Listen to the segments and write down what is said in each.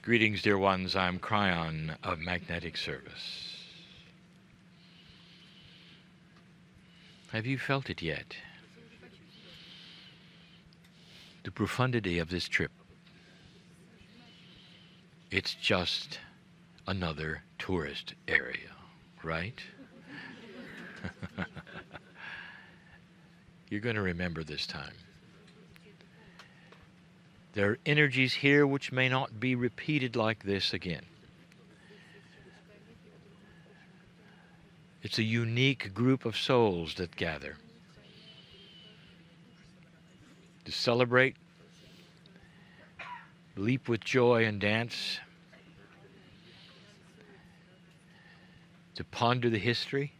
Greetings, dear ones. I'm Cryon of Magnetic Service. Have you felt it yet? The profundity of this trip. It's just another tourist area, right? You're going to remember this time. There are energies here which may not be repeated like this again. It's a unique group of souls that gather to celebrate, leap with joy and dance, to ponder the history,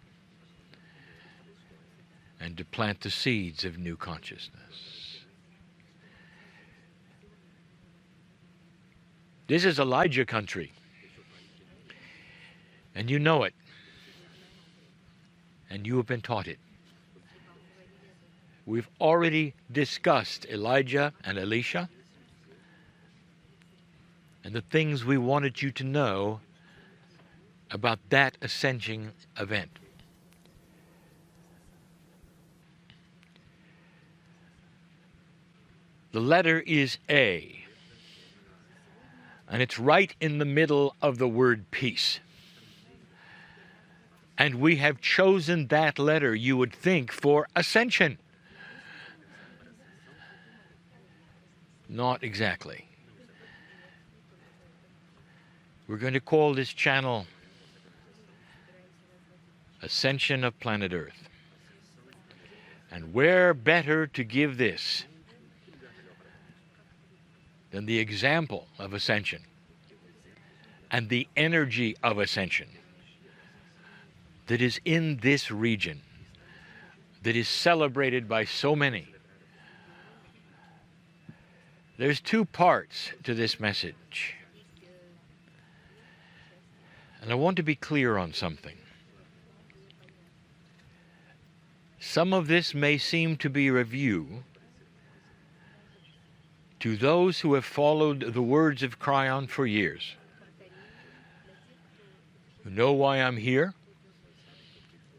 and to plant the seeds of new consciousness. This is Elijah country, and you know it, and you have been taught it. We've already discussed Elijah and Elisha and the things we wanted you to know about that ascension event. The letter is A. And it's right in the middle of the word peace. And we have chosen that letter, you would think, for ascension. Not exactly. We're going to call this channel Ascension of Planet Earth. And where better to give this than the example of ascension and the energy of ascension that is in this region, that is celebrated by so many. There's two parts to this message. And I want to be clear on something. Some of this may seem to be review to those who have followed the words of Cryon for years, who know why I'm here,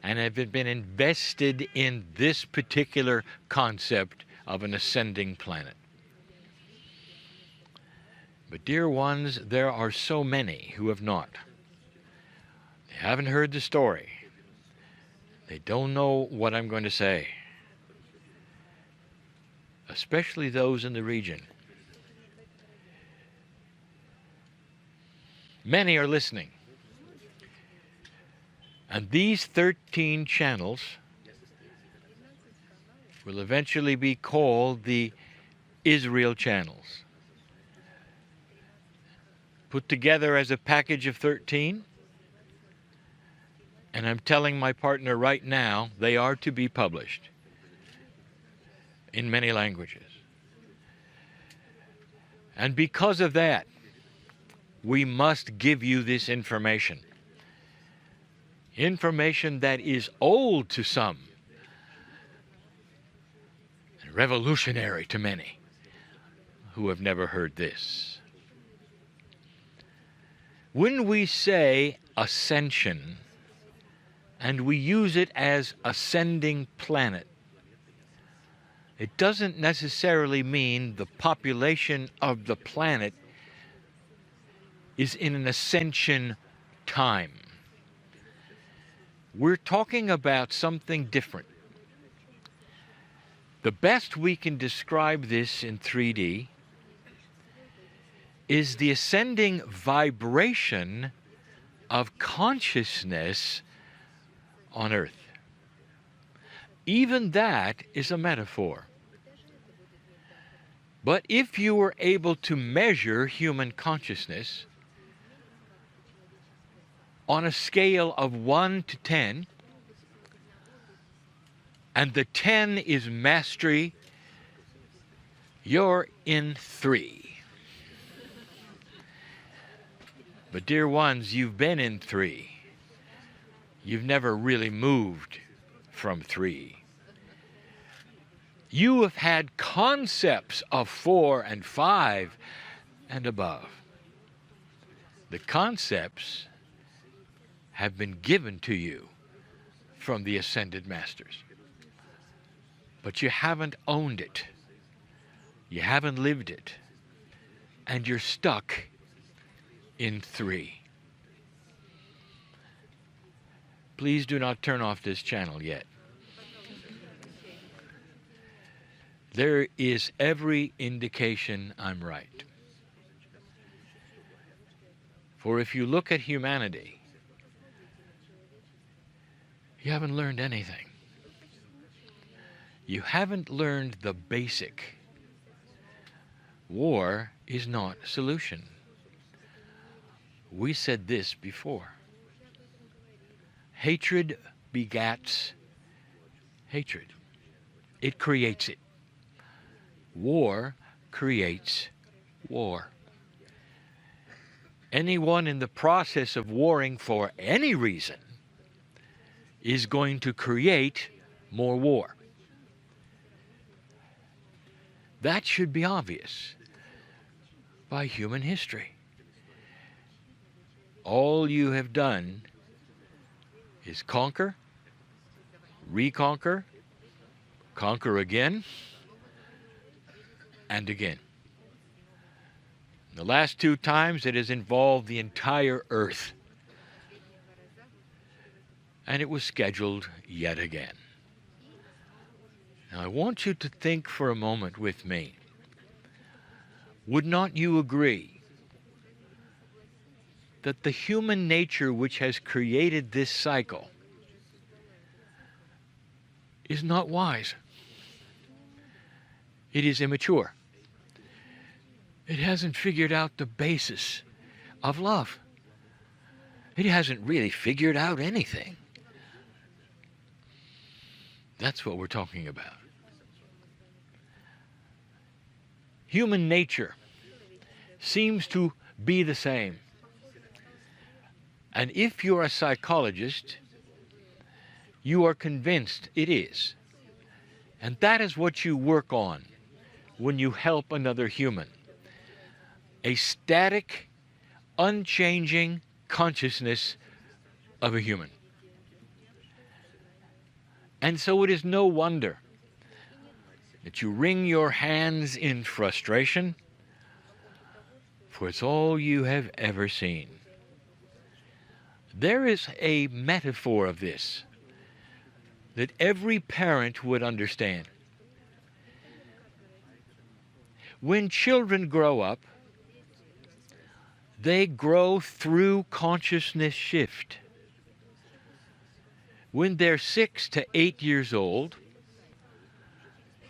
and have been invested in this particular concept of an ascending planet. But dear ones, there are so many who have not. They haven't heard the story. They don't know what I'm going to say. Especially those in the region. Many are listening. And these 13 channels will eventually be called the Israel channels. Put together as a package of 13. And I'm telling my partner right now, they are to be published in many languages. And because of that, we must give you this information. Information that is old to some and revolutionary to many who have never heard this. When we say ascension, and we use it as ascending planet, it doesn't necessarily mean the population of the planet is in an ascension time. We're talking about something different. The best we can describe this in 3D is the ascending vibration of consciousness on Earth. Even that is a metaphor. But if you were able to measure human consciousness on a scale of 1 to 10, and the 10 is mastery, you're in 3. But dear ones, you've been in 3. You've never really moved from 3. You have had concepts of 4 and 5 and above. The concepts have been given to you from the ascended masters. But you haven't owned it. You haven't lived it. And you're stuck in 3. Please do not turn off this channel yet. There is every indication I'm right. For if you look at humanity, you haven't learned anything. You haven't learned the basic. War is not a solution. We said this before. Hatred begats hatred. It creates it. War creates war. Anyone in the process of warring for any reason is going to create more war. That should be obvious by human history. All you have done is conquer, reconquer, conquer again, and again. The last 2 times it has involved the entire earth. And it was scheduled yet again. Now I want you to think for a moment with me. Would not you agree that the human nature which has created this cycle is not wise? It is immature. It hasn't figured out the basis of love. It hasn't really figured out anything. That's what we're talking about. Human nature seems to be the same. And if you're a psychologist, you are convinced it is. And that is what you work on when you help another human. A static, unchanging consciousness of a human. And so it is no wonder that you wring your hands in frustration, for it's all you have ever seen. There is a metaphor of this that every parent would understand. When children grow up, they grow through consciousness shift. When they're 6 to 8 years old,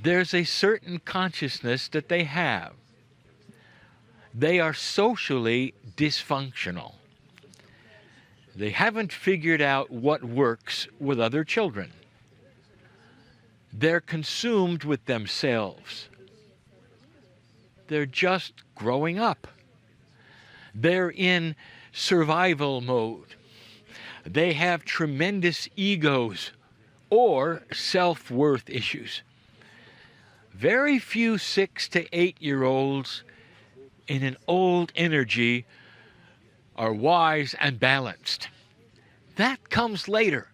there's a certain consciousness that they have. They are socially dysfunctional. They haven't figured out what works with other children. They're consumed with themselves. They're just growing up. They're in survival mode. They have tremendous egos or self-worth issues. Very few 6 to 8-year-olds in an old energy are wise and balanced. That comes later.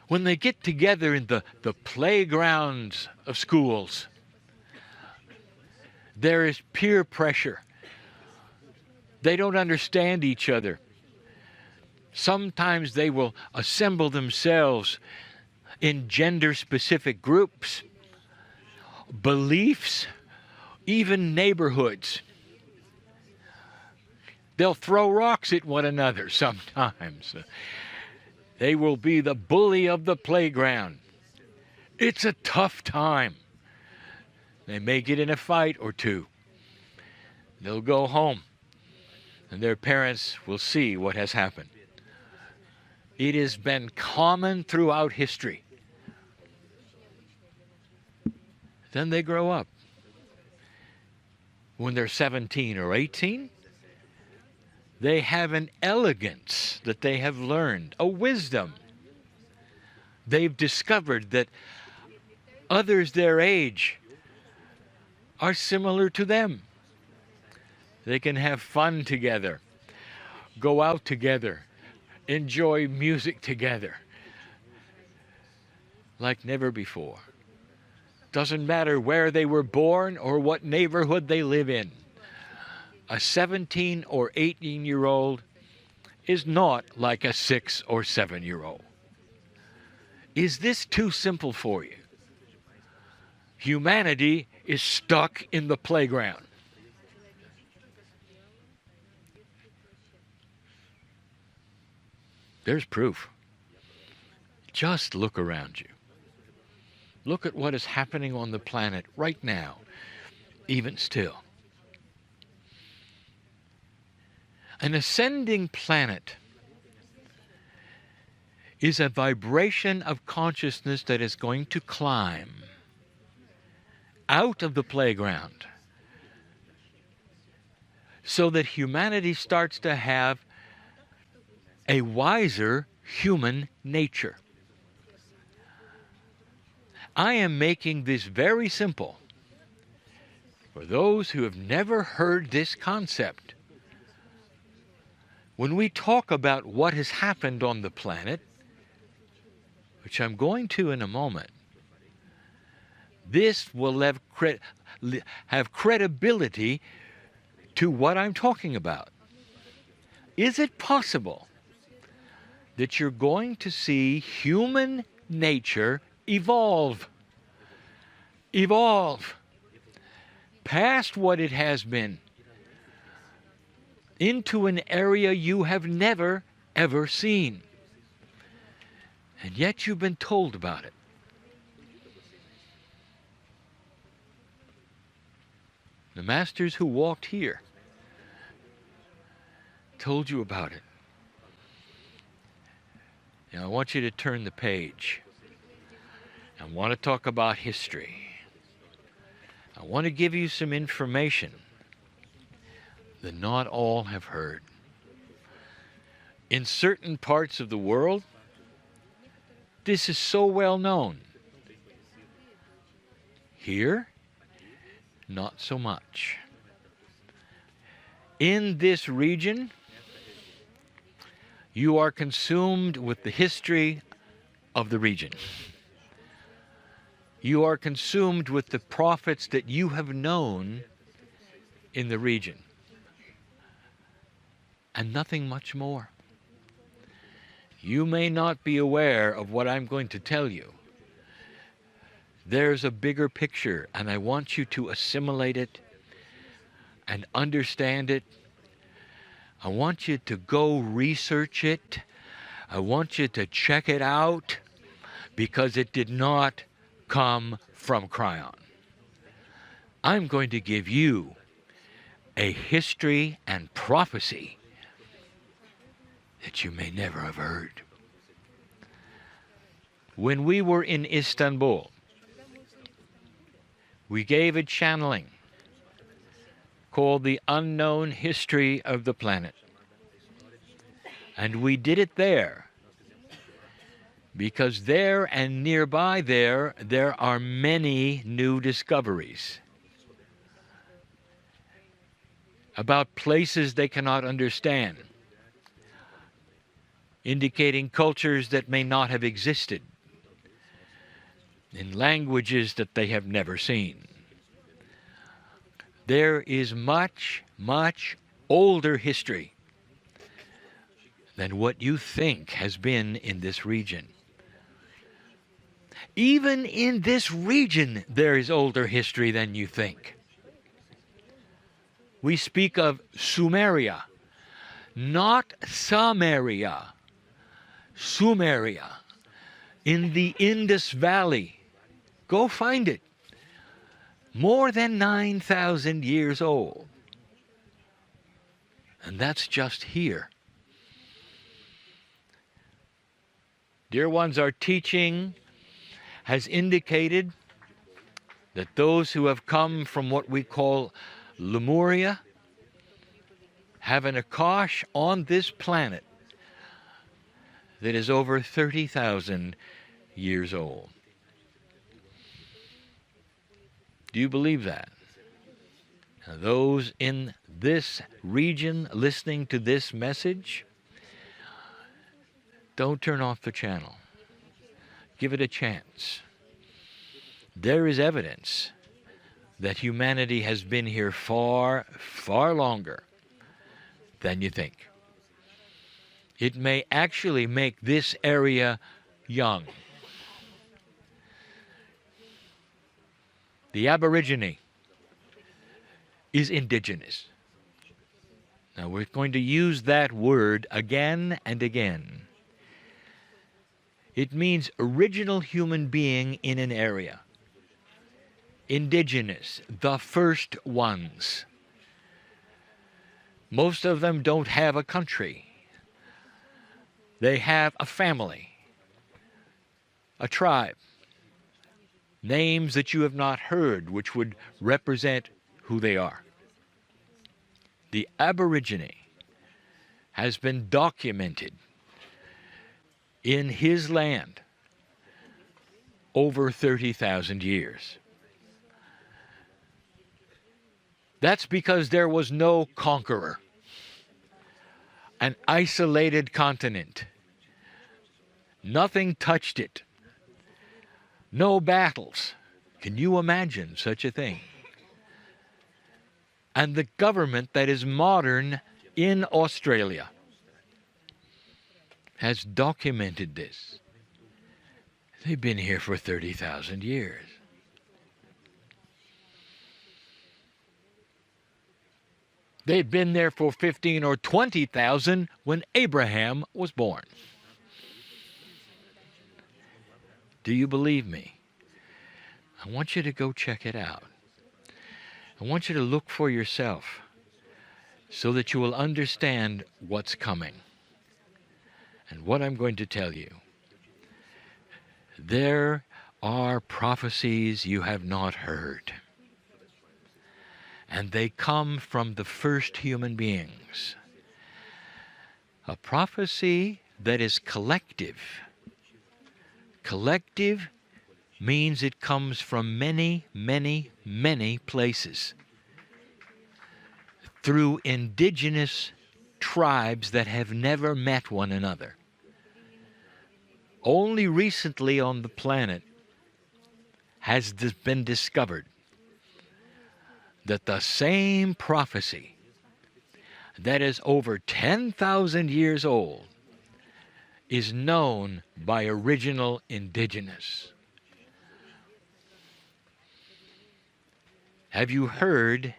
When they get together in the playgrounds of schools, there is peer pressure. They don't understand each other. Sometimes they will assemble themselves in gender-specific groups, beliefs, even neighborhoods. They'll throw rocks at one another sometimes. They will be the bully of the playground. It's a tough time. They may get in a fight or two. They'll go home, and their parents will see what has happened. It has been common throughout history. Then they grow up. When they're 17 or 18, they have an elegance that they have learned, a wisdom. They've discovered that others their age are similar to them. They can have fun together, go out together, enjoy music together like never before. Doesn't matter where they were born or what neighborhood they live in. A 17 or 18-year-old is not like a 6 or 7-year-old. Is this too simple for you? Humanity is stuck in the playground. There's proof. Just look around you. Look at what is happening on the planet right now, even still. An ascending planet is a vibration of consciousness that is going to climb out of the playground so that humanity starts to have a wiser human nature. I am making this very simple for those who have never heard this concept. When we talk about what has happened on the planet, which I'm going to in a moment, this will have credibility to what I'm talking about. Is it possible that you're going to see human nature evolve past what it has been into an area you have never, ever seen? And yet you've been told about it. The masters who walked here told you about it. Now I want you to turn the page. I want to talk about history. I want to give you some information that not all have heard. In certain parts of the world, this is so well known. Here, not so much. In this region, you are consumed with the history of the region. You are consumed with the prophets that you have known in the region. And nothing much more. You may not be aware of what I'm going to tell you. There's a bigger picture, and I want you to assimilate it and understand it. I want you to go research it. I want you to check it out, because it did not come from Kryon. I'm going to give you a history and prophecy that you may never have heard. When we were in Istanbul, we gave a channeling called The Unknown History of the Planet. And we did it there because there and nearby there are many new discoveries about places they cannot understand, indicating cultures that may not have existed, in languages that they have never seen. There is much, much older history than what you think has been in this region. Even in this region, there is older history than you think. We speak of Sumeria, not Samaria. Sumeria, in the Indus Valley. Go find it. More than 9,000 years old. And that's just here. Dear ones, our teaching has indicated that those who have come from what we call Lemuria have an Akash on this planet that is over 30,000 years old. Do you believe that? Those in this region listening to this message, don't turn off the channel. Give it a chance. There is evidence that humanity has been here far, far longer than you think. It may actually make this area young. The Aborigine is indigenous. Now we're going to use that word again and again. It means original human being in an area. Indigenous, the first ones. Most of them don't have a country. They have a family, a tribe, names that you have not heard, which would represent who they are. The Aborigine has been documented in his land over 30,000 years. That's because there was no conqueror, an isolated continent. Nothing touched it. No battles. Can you imagine such a thing? And the government that is modern in Australia has documented this. They've been here for 30,000 years. They'd been there for 15 or 20,000 when Abraham was born. Do you believe me? I want you to go check it out. I want you to look for yourself so that you will understand what's coming and what I'm going to tell you. There are prophecies you have not heard, and they come from the first human beings. A prophecy that is collective. Collective means it comes from many, many, many places through indigenous tribes that have never met one another. Only recently on the planet has this been discovered that the same prophecy that is over 10,000 years old is known by original indigenous. Have you heard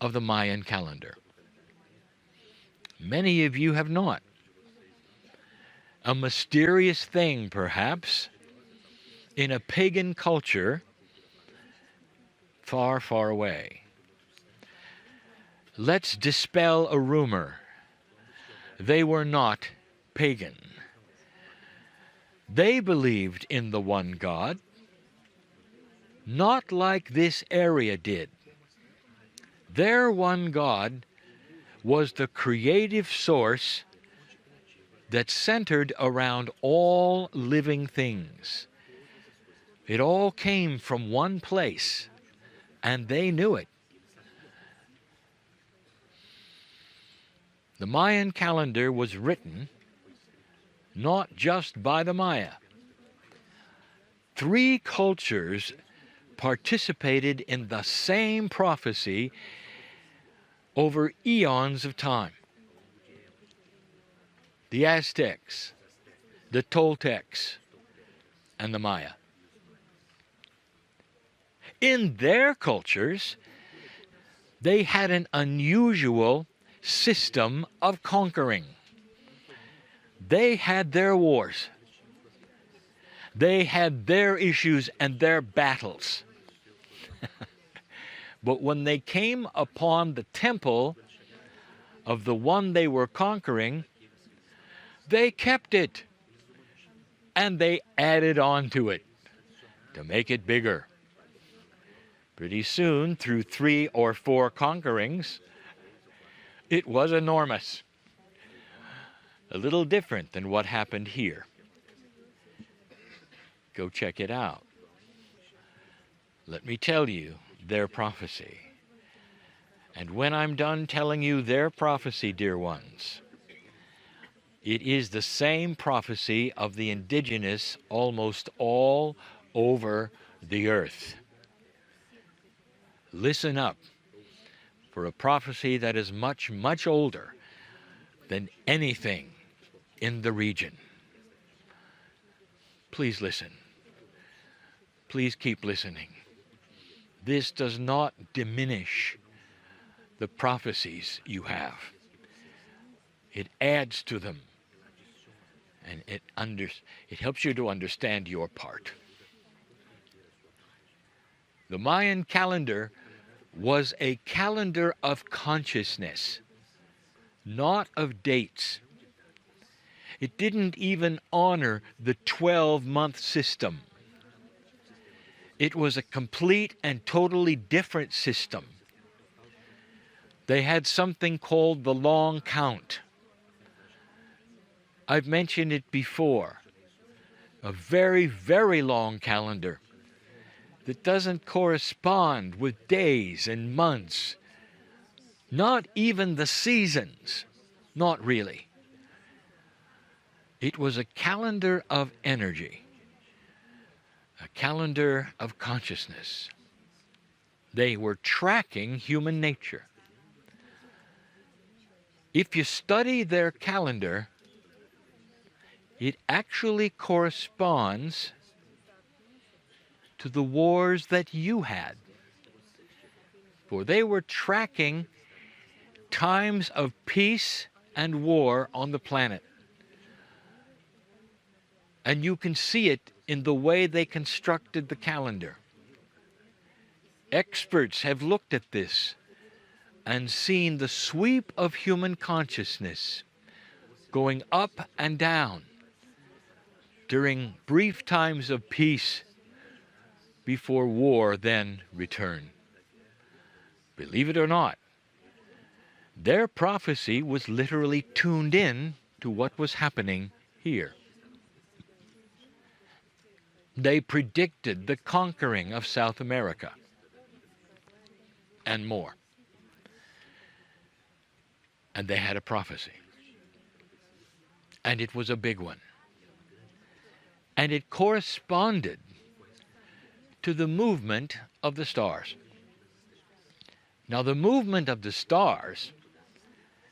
of the Mayan calendar? Many of you have not. A mysterious thing, perhaps, in a pagan culture far, far away. Let's dispel a rumor. They were not pagan. They believed in the one God, not like this area did. Their one God was the creative source that centered around all living things. It all came from one place, and they knew it. The Mayan calendar was written not just by the Maya. 3 cultures participated in the same prophecy over eons of time. The Aztecs, the Toltecs, and the Maya. In their cultures, they had an unusual system of conquering. They had their wars. They had their issues and their battles. But when they came upon the temple of the one they were conquering, they kept it. And they added on to it to make it bigger. Pretty soon, through 3 or 4 conquerings, it was enormous. A little different than what happened here. Go check it out. Let me tell you their prophecy. And when I'm done telling you their prophecy, dear ones, it is the same prophecy of the indigenous almost all over the earth. Listen up for a prophecy that is much, much older than anything in the region. Please listen. Please keep listening. This does not diminish the prophecies you have. It adds to them, and it helps you to understand your part. The Mayan calendar was a calendar of consciousness, not of dates. It didn't even honor the 12-month system. It was a complete and totally different system. They had something called the long count. I've mentioned it before. A very, very long calendar that doesn't correspond with days and months, not even the seasons, not really. It was a calendar of energy, a calendar of consciousness. They were tracking human nature. If you study their calendar, it actually corresponds to the wars that you had. For they were tracking times of peace and war on the planet. And you can see it in the way they constructed the calendar. Experts have looked at this and seen the sweep of human consciousness going up and down during brief times of peace before war then returned. Believe it or not, their prophecy was literally tuned in to what was happening here. They predicted the conquering of South America and more. And they had a prophecy. And it was a big one. And it corresponded to the movement of the stars. Now, the movement of the stars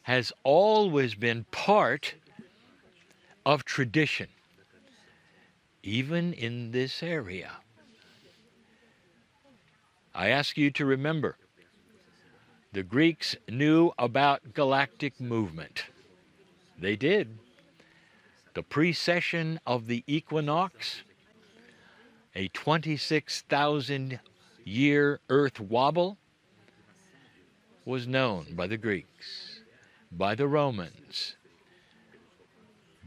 has always been part of tradition, even in this area. I ask you to remember, the Greeks knew about galactic movement. They did. The precession of the equinox, a 26,000-year Earth wobble, was known by the Greeks, by the Romans,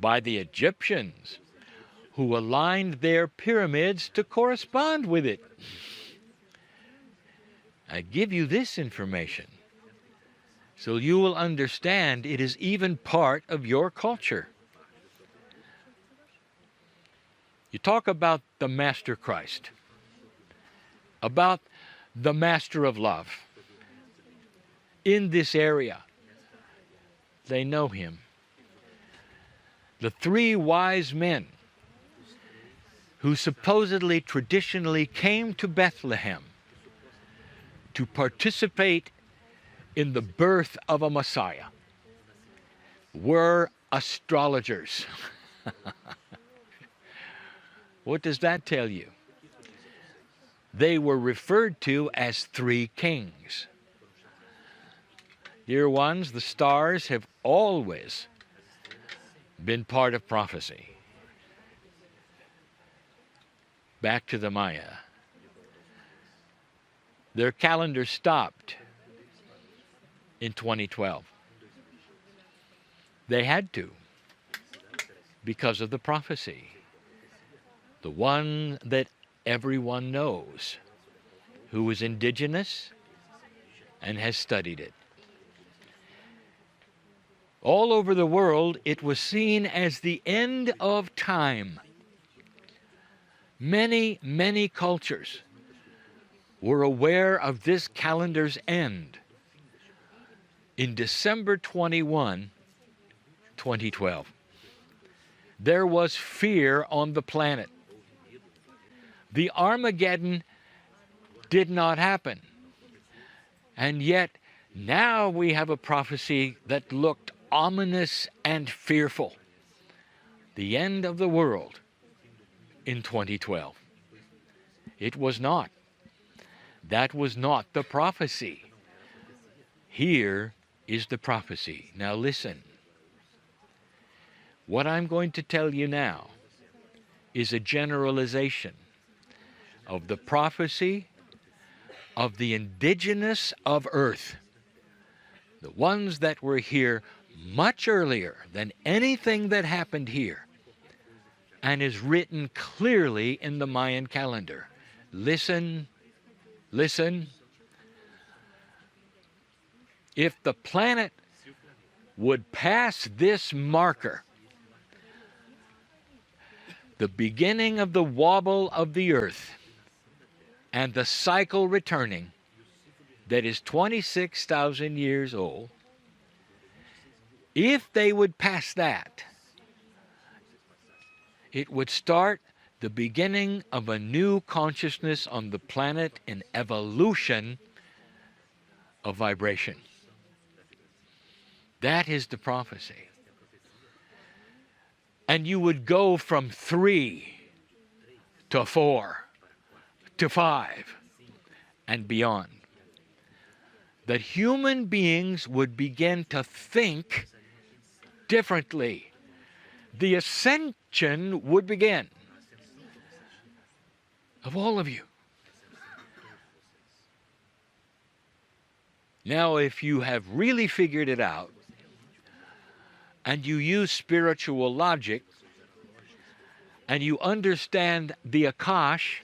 by the Egyptians, who aligned their pyramids to correspond with it. I give you this information so you will understand it is even part of your culture. You talk about the Master Christ, about the Master of Love. In this area, they know him. The three wise men who supposedly traditionally came to Bethlehem to participate in the birth of a Messiah were astrologers. What does that tell you? They were referred to as three kings. Dear ones, the stars have always been part of prophecy. Back to the Maya. Their calendar stopped in 2012. They had to, because of the prophecy. The one that everyone knows, who is indigenous and has studied it. All over the world, it was seen as the end of time. Many, many cultures were aware of this calendar's end, in December 2012, there was fear on the planet. The Armageddon did not happen. And yet, now we have a prophecy that looked ominous and fearful. The end of the world in 2012. It was not. That was not the prophecy. Here is the prophecy. Now listen. What I'm going to tell you now is a generalization of the prophecy of the indigenous of Earth, the ones that were here much earlier than anything that happened here, and is written clearly in the Mayan calendar. Listen, listen. If the planet would pass this marker, the beginning of the wobble of the Earth and the cycle returning that is 26,000 years old, if they would pass that, it would start the beginning of a new consciousness on the planet, an evolution of vibration. That is the prophecy. And you would go from 3 to 4 to 5 and beyond. That human beings would begin to think differently. The ascension would begin of all of you. Now, if you have really figured it out, and you use spiritual logic, and you understand the Akash,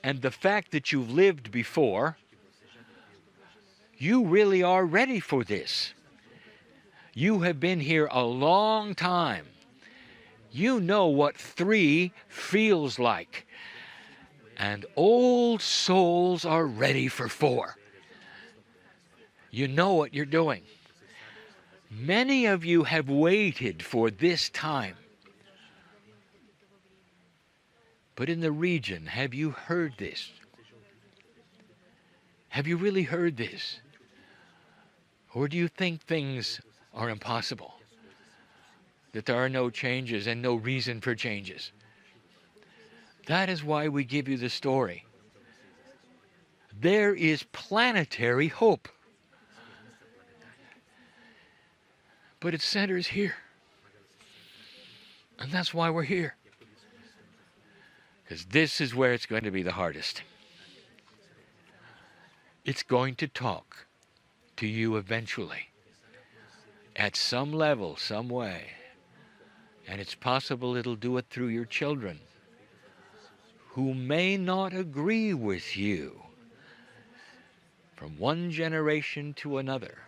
and the fact that you've lived before, you really are ready for this. You have been here a long time. You know what 3 feels like. And old souls are ready for 4. You know what you're doing. Many of you have waited for this time. But in the region, have you heard this? Have you really heard this? Or do you think things are impossible? That there are no changes and no reason for changes? That is why we give you the story. There is planetary hope. But it centers here. And that's why we're here. Because this is where it's going to be the hardest. It's going to talk to you eventually. At some level, some way. And it's possible it'll do it through your children, who may not agree with you from one generation to another.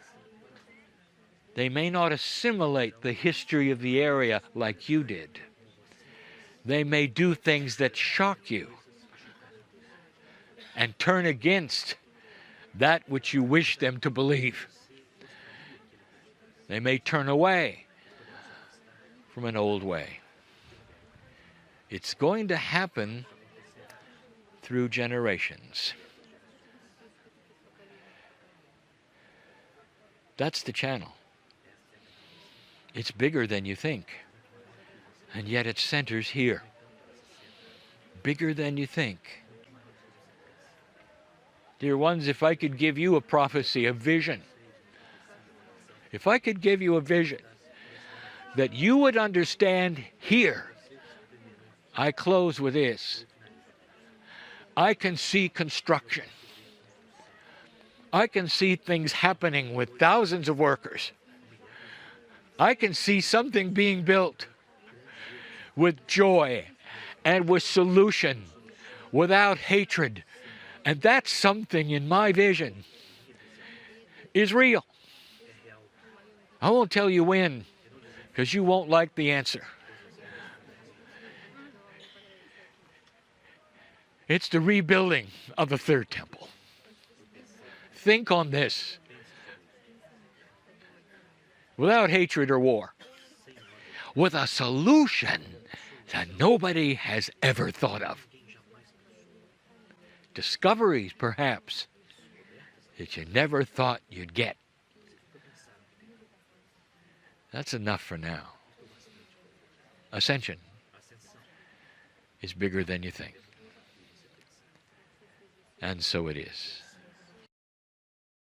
They may not assimilate the history of the area like you did. They may do things that shock you and turn against that which you wish them to believe. They may turn away from an old way. It's going to happen through generations. That's the channel. It's bigger than you think, and yet it centers here. Bigger than you think. Dear ones, if I could give you a prophecy, a vision, if I could give you a vision that you would understand here, I close with this. I can see construction. I can see things happening with thousands of workers. I can see something being built with joy and with solution, without hatred. And that something in my vision is real. I won't tell you when, because you won't like the answer. It's the rebuilding of the third temple. Think on this. without hatred or war, with a solution that nobody has ever thought of. Discoveries, perhaps, that you never thought you'd get. That's enough for now. Ascension is bigger than you think. And so it is.